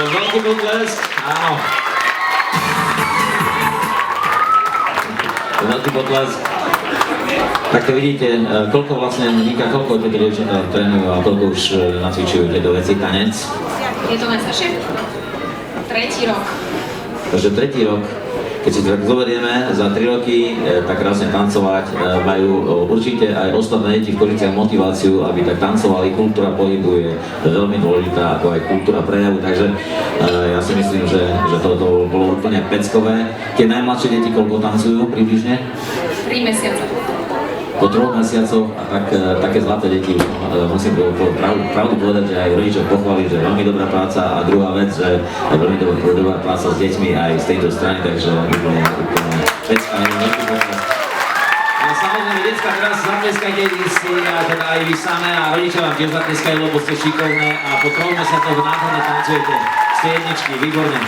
Veľký potlesk, áno. Veľký potlesk. Tak to vidíte, koľko vlastne, Nika, koľko tieto dievčatá trénujú a koľko už nacvičujú tieto veci, tanec? Je to najstaršie? 3. rok. Takže 3. rok. Keď si to tak zoberieme, za 3 roky tak krásne tancovať, majú určite aj ostatné deti v Košiciach motiváciu, aby tak tancovali. Kultúra pohybu je veľmi dôležitá, ako aj kultúra prejavu, takže ja si myslím, že toto bolo úplne peckové. Tie najmladšie deti koľko tancujú približne? 3 mesiace. Po 3 mesiacoch a také zlaté deti, musím pravdu povedať, že aj rodičov pochváliť, že veľmi dobrá práca a druhá vec, že veľmi dobrá práca s deťmi aj z tejto strany, takže úplne pecka, veľký potlesk. No samozrejme, decka, teraz zatleskajte si a teda aj vy samé a rodičia vám tiež zatleskajú, lebo ste šikovné a po 3 mesiacoch nádherne tancujete. Ste jedničky, výborne.